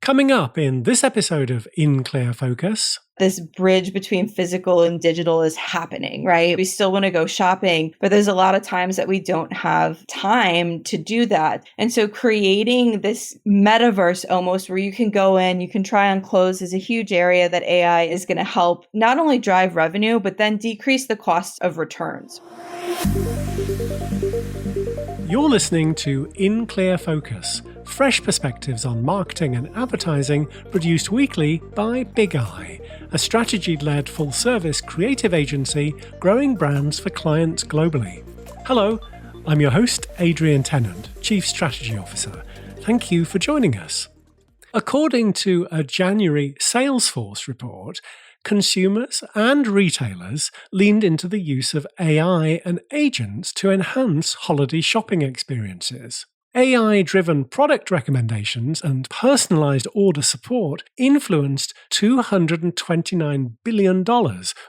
Coming up in this episode of In Clear Focus. This bridge between physical and digital is happening, right? We still want to go shopping, but there's a lot of times that we don't have time to do that. And so creating this metaverse almost where you can go in, you can try on clothes is a huge area that AI is going to help not only drive revenue, but then decrease the cost of returns. You're listening to In Clear Focus, fresh perspectives on marketing and advertising produced weekly by Big Eye, a strategy-led full-service creative agency growing brands for clients globally. Hello, I'm your host, Adrian Tennant, Chief Strategy Officer. Thank you for joining us. According to a January Salesforce report, consumers and retailers leaned into the use of AI and agents to enhance holiday shopping experiences. AI-driven product recommendations and personalized order support influenced $229 billion,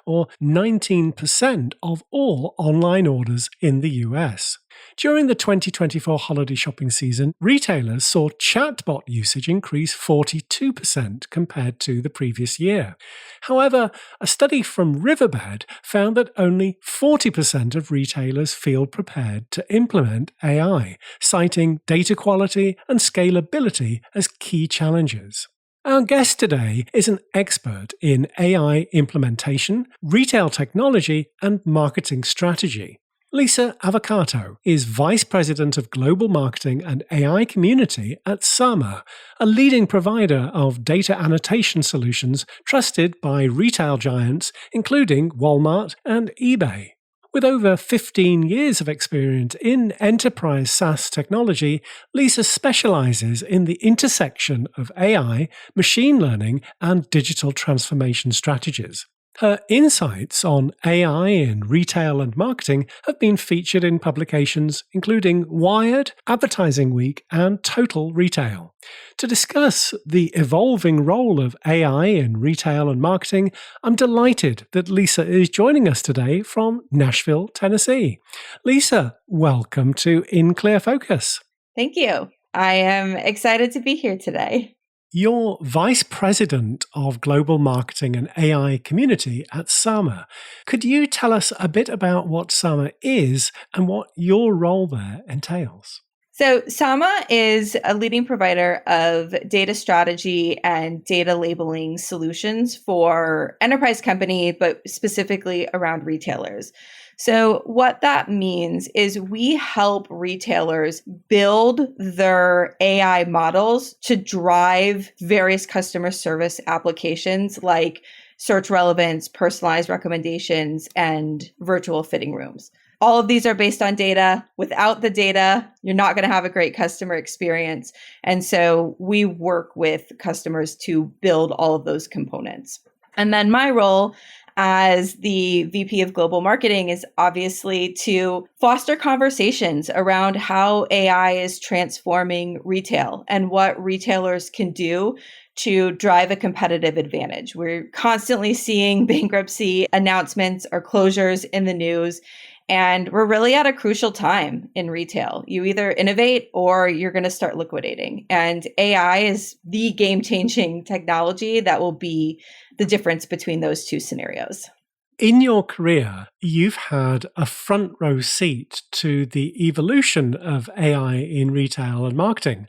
or 19% of all online orders in the US. During the 2024 holiday shopping season, retailers saw chatbot usage increase 42% compared to the previous year. However, a study from Riverbed found that only 40% of retailers feel prepared to implement AI, citing data quality and scalability as key challenges. Our guest today is an expert in AI implementation, retail technology, and marketing strategy. Lisa Avvocato is Vice President of Global Marketing and AI Community at Sama, a leading provider of data annotation solutions trusted by retail giants including Walmart and eBay. With over 15 years of experience in enterprise SaaS technology, Lisa specializes in the intersection of AI, machine learning, and digital transformation strategies. Her insights on AI in retail and marketing have been featured in publications including Wired, Advertising Week, and Total Retail. To discuss the evolving role of AI in retail and marketing, I'm delighted that Lisa is joining us today from Nashville, Tennessee. Lisa, welcome to In Clear Focus. Thank you. I am excited to be here today. You're Vice President of Global Marketing and AI Community at Sama. Could you tell us a bit about what Sama is and what your role there entails? So Sama is a leading provider of data strategy and data labeling solutions for enterprise company, but specifically around retailers. So what that means is we help retailers build their AI models to drive various customer service applications like search relevance, personalized recommendations, and virtual fitting rooms. All of these are based on data. Without the data, you're not going to have a great customer experience. And so we work with customers to build all of those components. And then my role as the VP of Global Marketing is obviously to foster conversations around how AI is transforming retail and what retailers can do to drive a competitive advantage. We're constantly seeing bankruptcy announcements or closures in the news, and we're really at a crucial time in retail. You either innovate or you're going to start liquidating. And AI is the game-changing technology that will be the difference between those two scenarios. In your career, you've had a front row seat to the evolution of AI in retail and marketing.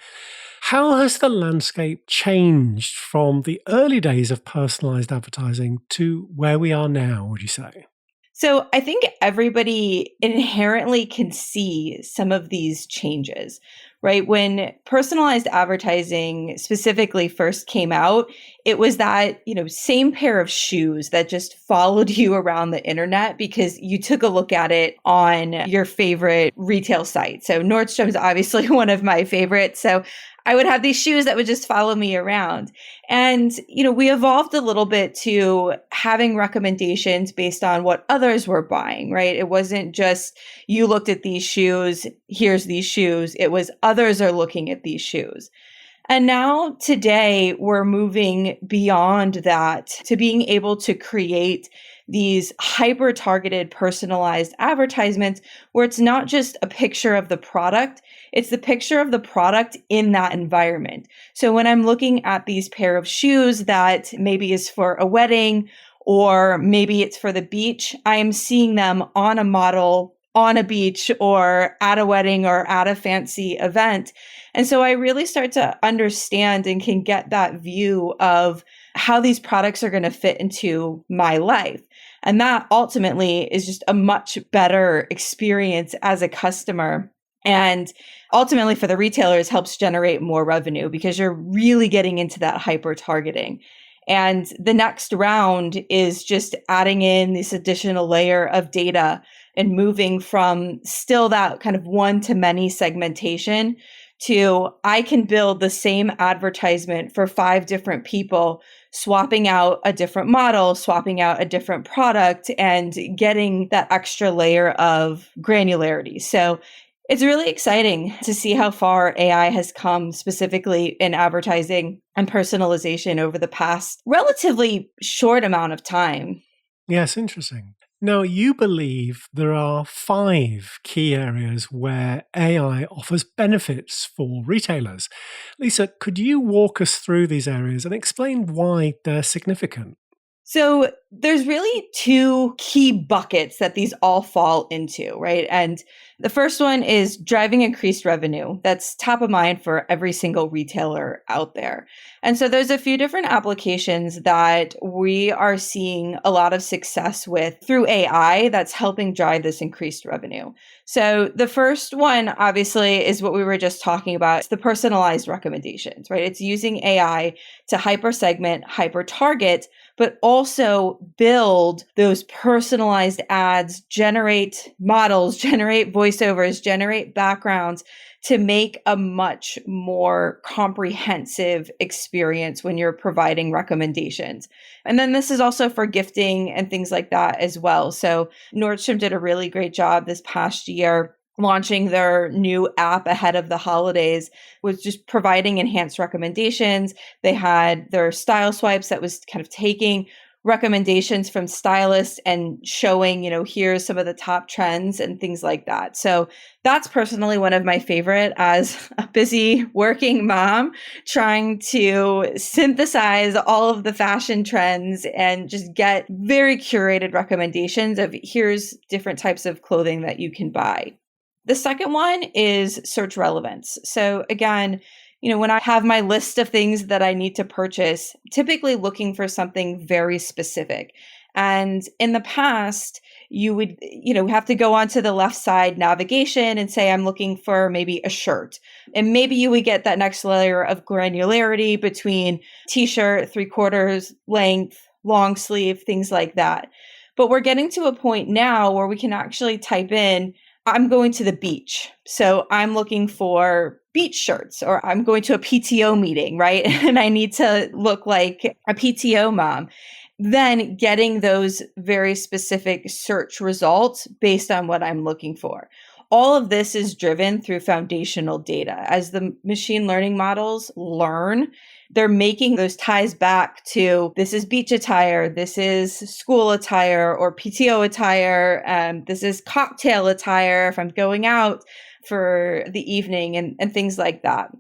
How has the landscape changed from the early days of personalized advertising to where we are now, would you say? So I think everybody inherently can see some of these changes, right? When personalized advertising specifically first came out, it was that, same pair of shoes that just followed you around the internet because you took a look at it on your favorite retail site. So Nordstrom's obviously one of my favorites. So I would have these shoes that would just follow me around. And, we evolved a little bit to having recommendations based on what others were buying, right? It wasn't just you looked at these shoes, here's these shoes. It was others are looking at these shoes. And now today we're moving beyond that to being able to create these hyper-targeted personalized advertisements where it's not just a picture of the product, It's the picture of the product in that environment. So when I'm looking at these pair of shoes that maybe is for a wedding or maybe it's for the beach, I am seeing them on a model on a beach or at a wedding or at a fancy event. And so I really start to understand and can get that view of how these products are going to fit into my life. And that ultimately is just a much better experience as a customer. And ultimately for the retailers helps generate more revenue because you're really getting into that hyper targeting. And the next round is just adding in this additional layer of data and moving from still that kind of one-to-many segmentation to I can build the same advertisement for 5 different people, swapping out a different model, swapping out a different product, and getting that extra layer of granularity. So it's really exciting to see how far AI has come specifically in advertising and personalization over the past relatively short amount of time. Yes, interesting. Now, you believe there are 5 key areas where AI offers benefits for retailers. Lisa, could you walk us through these areas and explain why they're significant? So there's really 2 key buckets that these all fall into, right? And the first one is driving increased revenue. That's top of mind for every single retailer out there. And so there's a few different applications that we are seeing a lot of success with through AI that's helping drive this increased revenue. So the first one, obviously, is what we were just talking about. It's the personalized recommendations, right? It's using AI to hyper segment, hyper target, but also build those personalized ads, generate models, generate voiceovers, generate backgrounds to make a much more comprehensive experience when you're providing recommendations. And then this is also for gifting and things like that as well. So Nordstrom did a really great job this past year launching their new app ahead of the holidays, was just providing enhanced recommendations. They had their style swipes that was kind of taking recommendations from stylists and showing, here's some of the top trends and things like that. So that's personally one of my favorite as a busy working mom, trying to synthesize all of the fashion trends and just get very curated recommendations of here's different types of clothing that you can buy. The second one is search relevance. So again, when I have my list of things that I need to purchase, typically looking for something very specific. And in the past, you would, have to go onto the left side navigation and say, I'm looking for maybe a shirt. And maybe you would get that next layer of granularity between t-shirt, 3/4 length, long sleeve, things like that. But we're getting to a point now where we can actually type in, I'm going to the beach. So I'm looking for beach shirts, or I'm going to a PTO meeting, right? And I need to look like a PTO mom. Then getting those very specific search results based on what I'm looking for. All of this is driven through foundational data. As the machine learning models learn, they're making those ties back to this is beach attire, this is school attire or PTO attire, this is cocktail attire if I'm going out for the evening and things like that.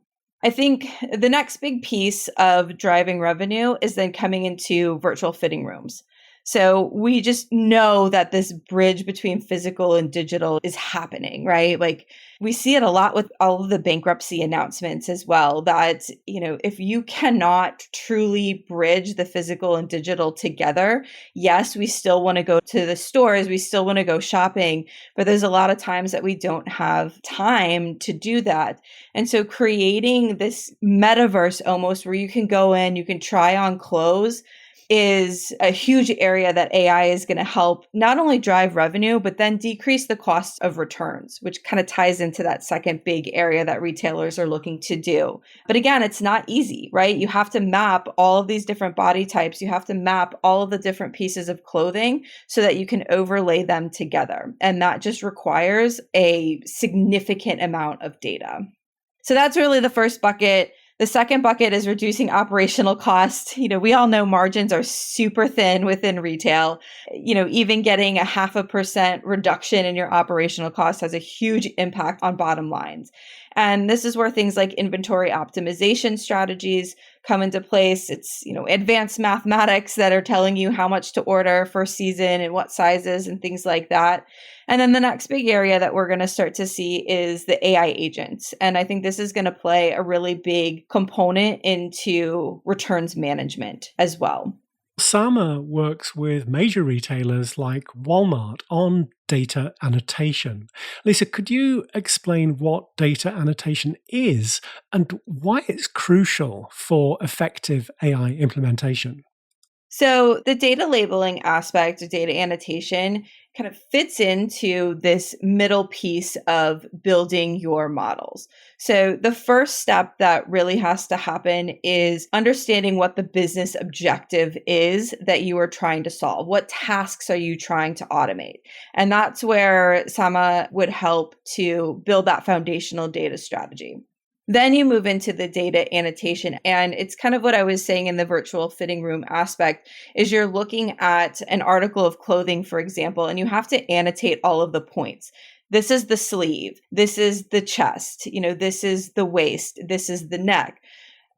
I think the next big piece of driving revenue is then coming into virtual fitting rooms. So we just know that this bridge between physical and digital is happening, right? Like we see it a lot with all of the bankruptcy announcements as well, that, if you cannot truly bridge the physical and digital together, yes, we still want to go to the stores, we still want to go shopping, but there's a lot of times that we don't have time to do that. And so creating this metaverse almost where you can go in, you can try on clothes, is a huge area that AI is going to help not only drive revenue, but then decrease the cost of returns, which kind of ties into that second big area that retailers are looking to do. But again, it's not easy, right? You have to map all of these different body types. You have to map all of the different pieces of clothing so that you can overlay them together. And that just requires a significant amount of data. So that's really the first bucket. The second bucket is reducing operational costs. We all know margins are super thin within retail. Even getting a 0.5% reduction in your operational costs has a huge impact on bottom lines. And this is where things like inventory optimization strategies come into place. It's, advanced mathematics that are telling you how much to order for season and what sizes and things like that. And then the next big area that we're going to start to see is the AI agents. And I think this is going to play a really big component into returns management as well. Sama works with major retailers like Walmart on data annotation. Lisa, could you explain what data annotation is and why it's crucial for effective AI implementation? So the data labeling aspect of data annotation kind of fits into this middle piece of building your models. So the first step that really has to happen is understanding what the business objective is that you are trying to solve. What tasks are you trying to automate? And that's where Sama would help to build that foundational data strategy. Then you move into the data annotation. And it's kind of what I was saying in the virtual fitting room aspect is you're looking at an article of clothing, for example, and you have to annotate all of the points. This is the sleeve. This is the chest. This is the waist. This is the neck,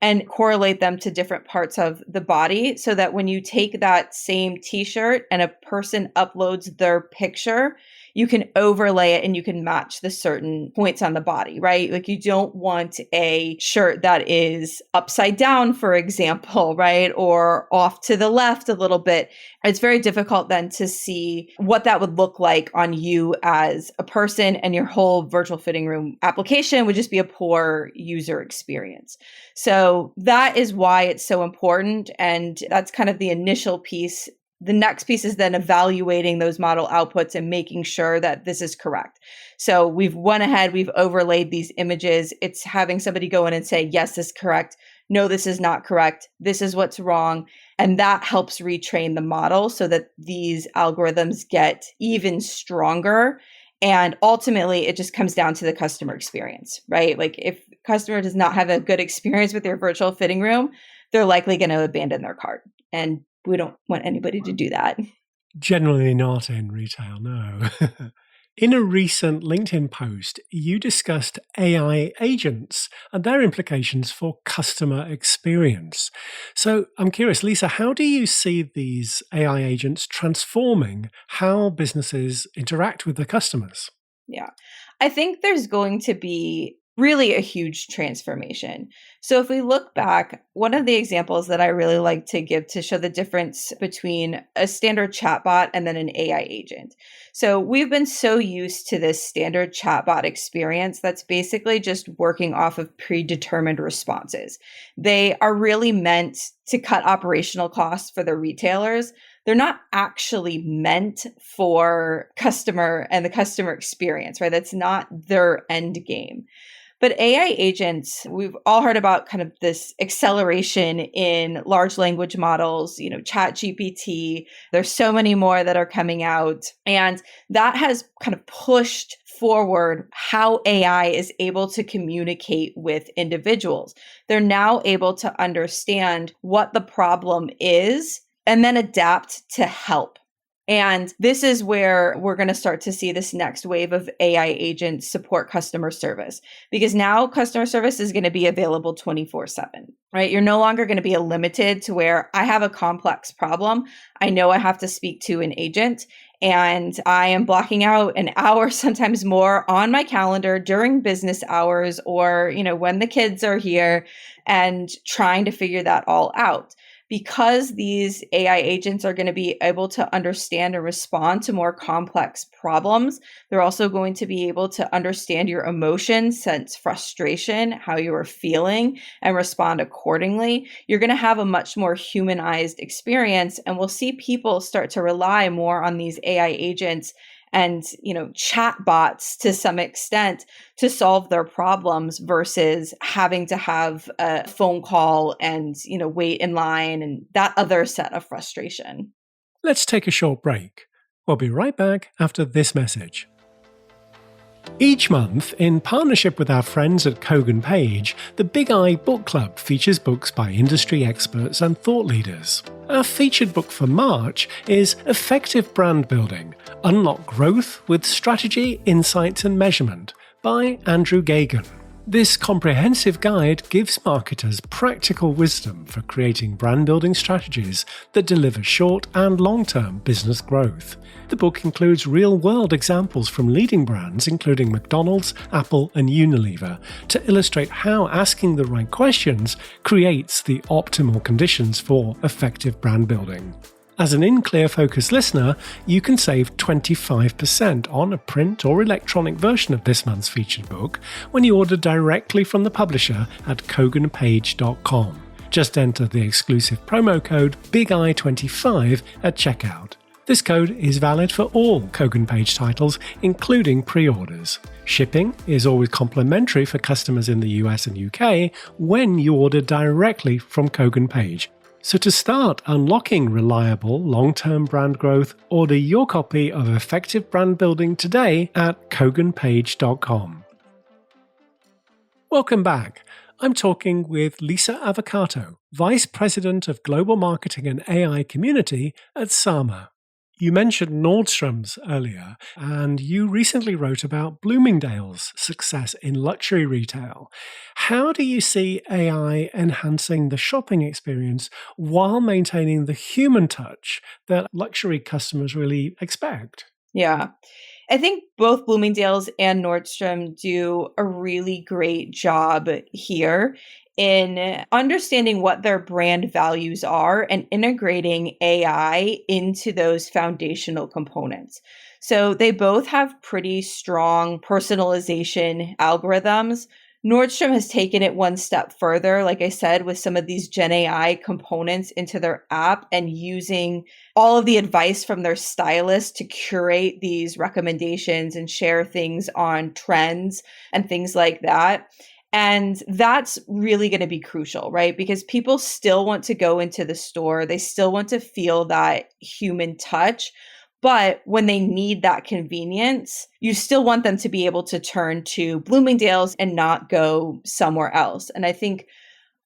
and correlate them to different parts of the body so that when you take that same t-shirt and a person uploads their picture, you can overlay it and you can match the certain points on the body, right? Like you don't want a shirt that is upside down, for example, right? Or off to the left a little bit. It's very difficult then to see what that would look like on you as a person, and your whole virtual fitting room application would just be a poor user experience. So that is why it's so important. And that's kind of the initial piece. The next piece is then evaluating those model outputs and making sure that this is correct. So we've went ahead, we've overlaid these images. It's having somebody go in and say, yes, this is correct. No, this is not correct. This is what's wrong. And that helps retrain the model so that these algorithms get even stronger. And ultimately, it just comes down to the customer experience, right? Like if customer does not have a good experience with your virtual fitting room, they're likely going to abandon their cart. And we don't want anybody to do that. Generally not in retail, no. In a recent LinkedIn post, you discussed AI agents and their implications for customer experience. So I'm curious, Lisa, how do you see these AI agents transforming how businesses interact with their customers? Yeah, I think there's going to be really a huge transformation. So if we look back, one of the examples that I really like to give to show the difference between a standard chatbot and then an AI agent. So we've been so used to this standard chatbot experience that's basically just working off of predetermined responses. They are really meant to cut operational costs for the retailers. They're not actually meant for customer and the customer experience, right? That's not their end game. But AI agents, we've all heard about kind of this acceleration in large language models, Chat GPT. There's so many more that are coming out. And that has kind of pushed forward how AI is able to communicate with individuals. They're now able to understand what the problem is and then adapt to help. And this is where we're going to start to see this next wave of AI agents support customer service, because now customer service is going to be available 24/7, right? You're no longer going to be limited to where I have a complex problem. I know I have to speak to an agent, and I am blocking out an hour, sometimes more, on my calendar during business hours or, when the kids are here, and trying to figure that all out. Because these AI agents are going to be able to understand and respond to more complex problems, they're also going to be able to understand your emotions, sense frustration, how you are feeling, and respond accordingly. You're going to have a much more humanized experience, and we'll see people start to rely more on these AI agents and chat bots to some extent to solve their problems versus having to have a phone call and wait in line and that other set of frustration. Let's take a short break. We'll be right back after this message. Each month, in partnership with our friends at Kogan Page, the Big Eye Book Club features books by industry experts and thought leaders. Our featured book for March is Effective Brand Building: Unlock Growth with Strategy, Insights and Measurement by Andrew Gagan. This comprehensive guide gives marketers practical wisdom for creating brand-building strategies that deliver short and long-term business growth. The book includes real-world examples from leading brands including McDonald's, Apple and Unilever to illustrate how asking the right questions creates the optimal conditions for effective brand building. As an InClear Focus listener, you can save 25% on a print or electronic version of this month's featured book when you order directly from the publisher at koganpage.com. Just enter the exclusive promo code BIGEYE25 at checkout. This code is valid for all Kogan Page titles, including pre-orders. Shipping is always complimentary for customers in the US and UK when you order directly from Kogan Page. So to start unlocking reliable long-term brand growth, order your copy of Effective Brand Building today at koganpage.com. Welcome back. I'm talking with Lisa Avvocato, Vice President of Global Marketing and AI Community at Sama. You mentioned Nordstrom's earlier, and you recently wrote about Bloomingdale's success in luxury retail. How do you see AI enhancing the shopping experience while maintaining the human touch that luxury customers really expect? Yeah. I think both Bloomingdale's and Nordstrom do a really great job here in understanding what their brand values are and integrating AI into those foundational components. So they both have pretty strong personalization algorithms. Nordstrom has taken it one step further, like I said, with some of these Gen AI components into their app and using all of the advice from their stylists to curate these recommendations and share things on trends and things like that. And that's really going to be crucial, right? Because people still want to go into the store. They still want to feel that human touch. But when they need that convenience, you still want them to be able to turn to Bloomingdale's and not go somewhere else. And I think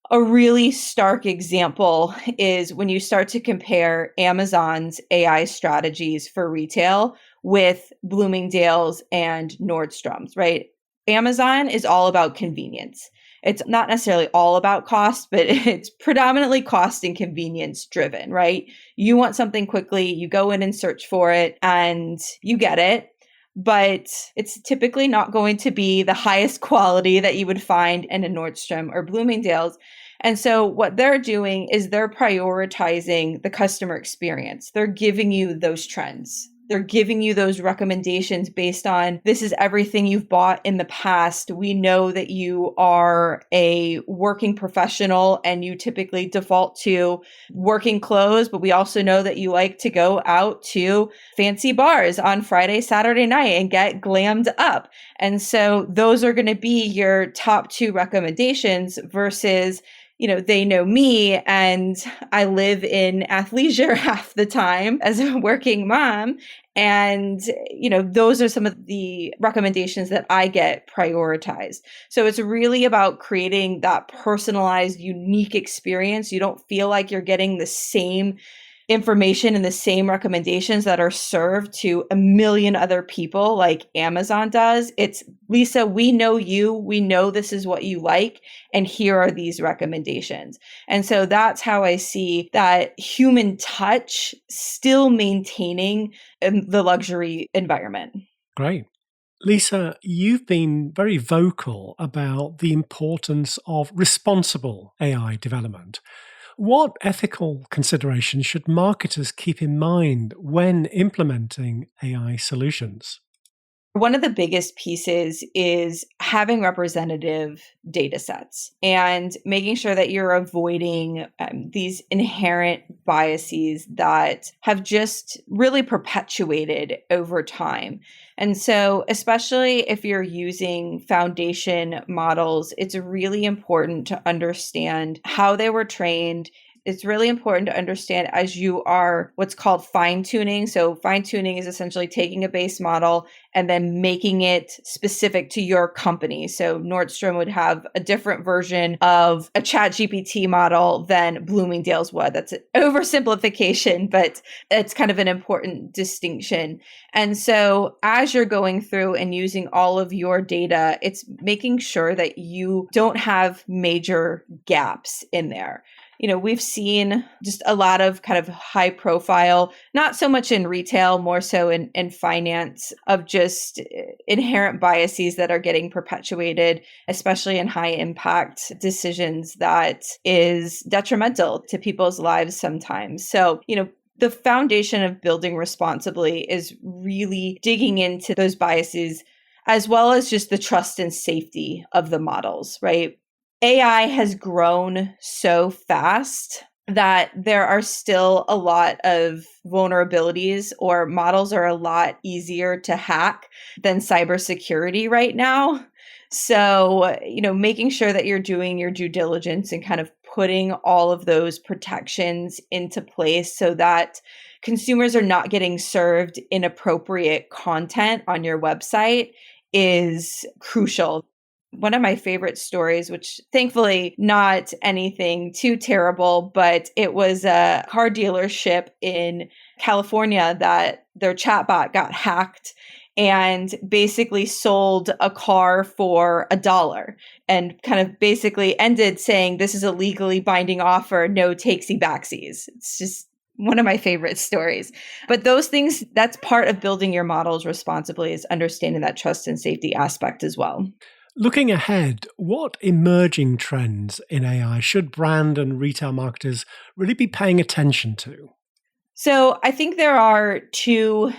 a really stark example is when you start to compare Amazon's AI strategies for retail with Bloomingdale's and Nordstrom's, right? Amazon is all about convenience. It's not necessarily all about cost, but it's predominantly cost and convenience driven, right? You want something quickly, you go in and search for it and you get it, but it's typically not going to be the highest quality that you would find in a Nordstrom or Bloomingdale's. And so what they're doing is they're prioritizing the customer experience. They're giving you those trends. They're giving you those recommendations based on this is everything you've bought in the past. We know that you are a working professional and you typically default to working clothes, but we also know that you like to go out to fancy bars on Friday, Saturday night and get glammed up. And so those are going to be your top two recommendations versus they know me and I live in athleisure half the time as a working mom. And, those are some of the recommendations that I get prioritized. So it's really about creating that personalized, unique experience. You don't feel like you're getting the same information and the same recommendations that are served to a million other people like Amazon does. It's Lisa, we know you, we know this is what you like, and here are these recommendations. And so that's how I see that human touch still maintaining the luxury environment. Great. Lisa, you've been very vocal about the importance of responsible AI development. What ethical considerations should marketers keep in mind when implementing AI solutions? One of the biggest pieces is having representative data sets and making sure that you're avoiding these inherent biases that have just really perpetuated over time. And so, especially if you're using foundation models, it's really important to understand how they were trained. it's really important to understand as you are what's called fine tuning. So fine tuning is essentially taking a base model and then making it specific to your company. So Nordstrom would have a different version of a ChatGPT model than Bloomingdale's would. That's an oversimplification, but it's kind of an important distinction. And so as you're going through and using all of your data, it's making sure that you don't have major gaps in there. We've seen just a lot of kind of high profile, not so much in retail, more so in finance, of just inherent biases that are getting perpetuated, especially in high impact decisions that is detrimental to people's lives sometimes. So, the foundation of building responsibly is really digging into those biases, as well as just the trust and safety of the models, right? AI has grown so fast that there are still a lot of vulnerabilities, or models are a lot easier to hack than cybersecurity right now. So, making sure that you're doing your due diligence and kind of putting all of those protections into place so that consumers are not getting served inappropriate content on your website is crucial. One of my favorite stories, which thankfully not anything too terrible, but it was a car dealership in California that their chatbot got hacked and basically sold a car for $1 and kind of basically ended saying, this is a legally binding offer, no takesy backsies. It's just one of my favorite stories. But those things, that's part of building your models responsibly, is understanding that trust and safety aspect as well. Looking ahead, what emerging trends in AI should brand and retail marketers really be paying attention to? So I think there are two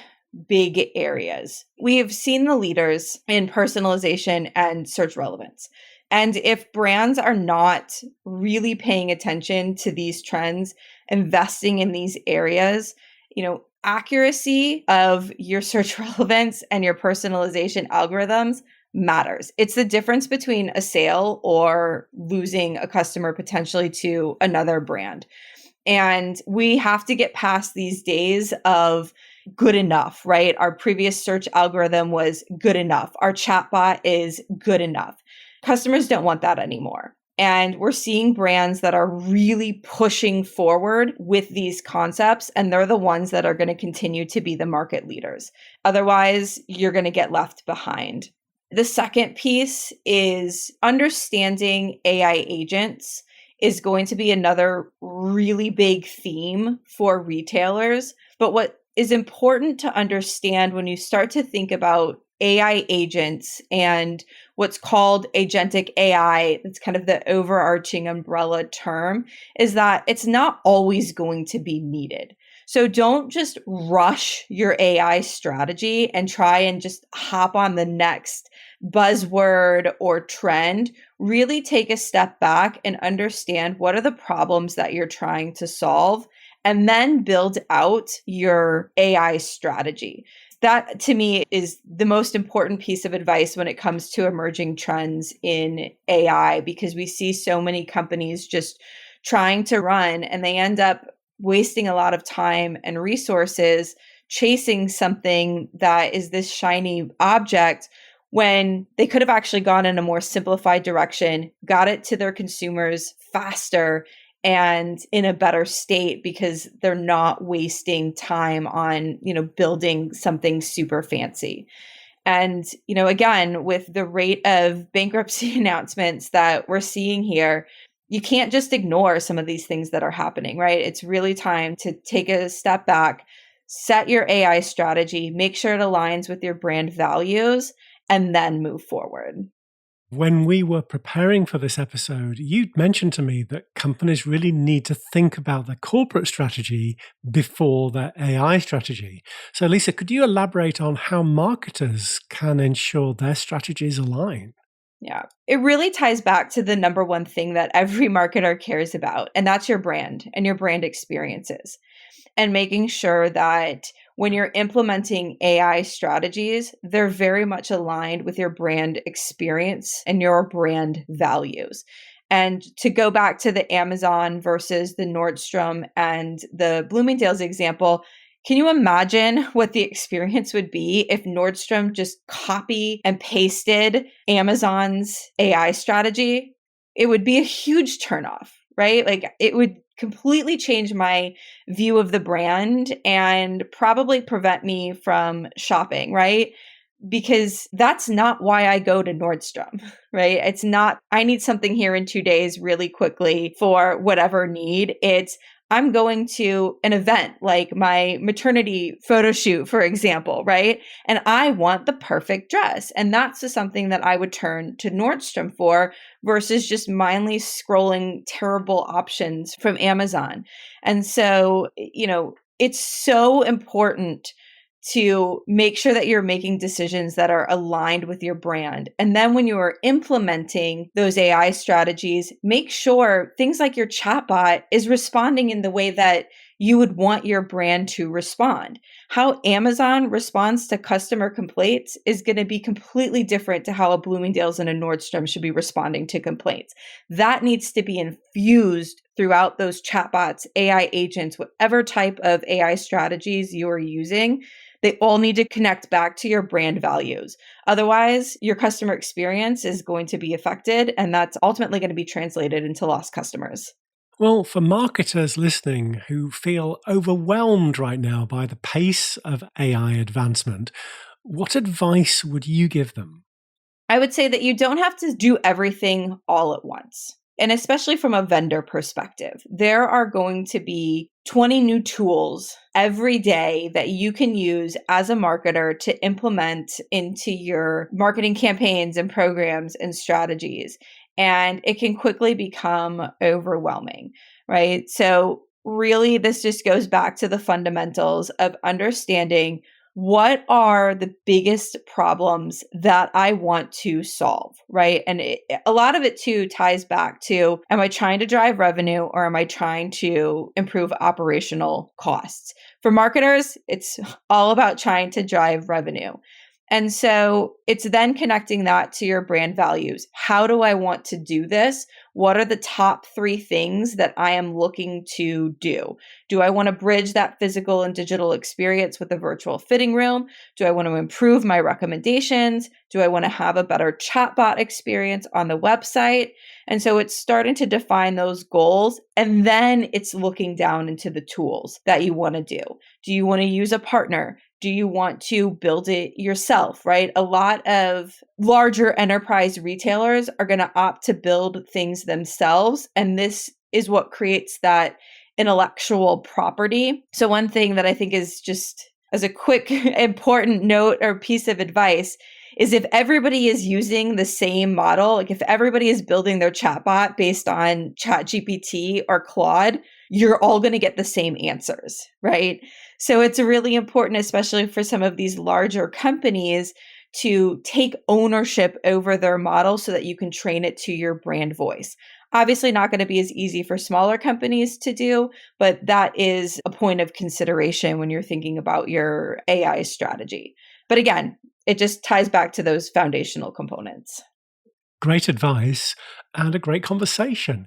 big areas. We have seen the leaders in personalization and search relevance. And if brands are not really paying attention to these trends, investing in these areas, accuracy of your search relevance and your personalization algorithms matters. It's the difference between a sale or losing a customer potentially to another brand. And we have to get past these days of good enough, right? Our previous search algorithm was good enough. Our chatbot is good enough. Customers don't want that anymore. And we're seeing brands that are really pushing forward with these concepts, and they're the ones that are going to continue to be the market leaders. Otherwise, you're going to get left behind. The second piece is understanding AI agents is going to be another really big theme for retailers. But what is important to understand when you start to think about AI agents and what's called agentic AI, that's kind of the overarching umbrella term, is that it's not always going to be needed. So don't just rush your AI strategy and try and just hop on the next buzzword or trend. Really take a step back and understand what are the problems that you're trying to solve, and then build out your AI strategy. That to me is the most important piece of advice when it comes to emerging trends in AI, because we see so many companies just trying to run and they end up wasting a lot of time and resources chasing something that is this shiny object when they could have actually gone in a more simplified direction, got it to their consumers faster and in a better state, because they're not wasting time on, building something super fancy. And, again, with the rate of bankruptcy announcements that we're seeing here, you can't just ignore some of these things that are happening, right? It's really time to take a step back, set your AI strategy, make sure it aligns with your brand values, and then move forward. When we were preparing for this episode, you mentioned to me that companies really need to think about their corporate strategy before their AI strategy. So, Lisa, could you elaborate on how marketers can ensure their strategies align? Yeah, it really ties back to the number one thing that every marketer cares about, and that's your brand and your brand experiences. And making sure that when you're implementing AI strategies, they're very much aligned with your brand experience and your brand values. And to go back to the Amazon versus the Nordstrom and the Bloomingdale's example, can you imagine what the experience would be if Nordstrom just copy and pasted Amazon's AI strategy? It would be a huge turnoff, right? Like it would completely change my view of the brand and probably prevent me from shopping, right? Because that's not why I go to Nordstrom, right? It's not, I need something here in 2 days really quickly for whatever need. It's, I'm going to an event like my maternity photo shoot, for example, right? And I want the perfect dress. And that's just something that I would turn to Nordstrom for versus just mindlessly scrolling terrible options from Amazon. And so, it's so important to make sure that you're making decisions that are aligned with your brand. And then when you are implementing those AI strategies, make sure things like your chatbot is responding in the way that you would want your brand to respond. How Amazon responds to customer complaints is going to be completely different to how a Bloomingdale's and a Nordstrom should be responding to complaints. That needs to be infused throughout those chatbots, AI agents, whatever type of AI strategies you are using. They all need to connect back to your brand values. Otherwise, your customer experience is going to be affected, and that's ultimately going to be translated into lost customers. Well, for marketers listening who feel overwhelmed right now by the pace of AI advancement, what advice would you give them? I would say that you don't have to do everything all at once. And especially from a vendor perspective, there are going to be 20 new tools every day that you can use as a marketer to implement into your marketing campaigns and programs and strategies. And it can quickly become overwhelming, right? So really, this just goes back to the fundamentals of understanding what are the biggest problems that I want to solve, right? And a lot of it too ties back to, am I trying to drive revenue or am I trying to improve operational costs? For marketers, it's all about trying to drive revenue. And so it's then connecting that to your brand values. How do I want to do this? What are the top 3 things that I am looking to do? Do I want to bridge that physical and digital experience with a virtual fitting room? Do I want to improve my recommendations? Do I want to have a better chatbot experience on the website? And so it's starting to define those goals. And then it's looking down into the tools that you want to do. Do you want to use a partner? Do you want to build it yourself, right? A lot of larger enterprise retailers are going to opt to build things themselves. And this is what creates that intellectual property. So one thing that I think is just as a quick important note or piece of advice is if everybody is using the same model, like if everybody is building their chatbot based on ChatGPT or Claude, you're all going to get the same answers, right? So it's really important, especially for some of these larger companies, to take ownership over their model so that you can train it to your brand voice. Obviously not going to be as easy for smaller companies to do, but that is a point of consideration when you're thinking about your AI strategy. But again, it just ties back to those foundational components. Great advice and a great conversation.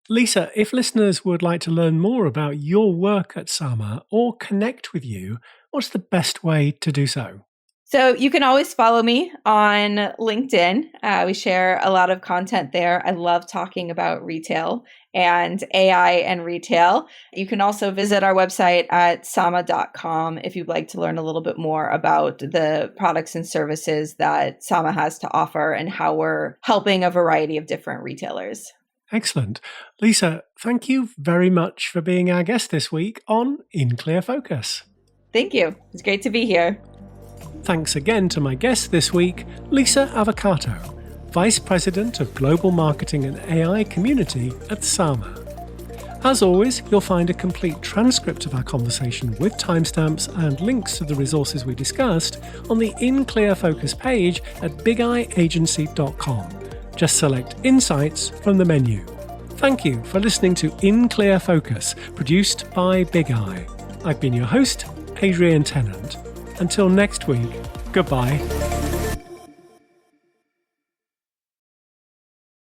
Lisa, if listeners would like to learn more about your work at Sama or connect with you, what's the best way to do so? So you can always follow me on LinkedIn. We share a lot of content there. I love talking about retail and AI and retail. You can also visit our website at sama.com if you'd like to learn a little bit more about the products and services that Sama has to offer and how we're helping a variety of different retailers. Excellent. Lisa, thank you very much for being our guest this week on In Clear Focus. Thank you. It's great to be here. Thanks again to my guest this week, Lisa Avvocato, Vice President of Global Marketing and AI Community at Sama. As always, you'll find a complete transcript of our conversation with timestamps and links to the resources we discussed on the In Clear Focus page at bigeyeagency.com. Just select Insights from the menu. Thank you for listening to In Clear Focus, produced by Big Eye. I've been your host, Adrian Tennant. Until next week, goodbye.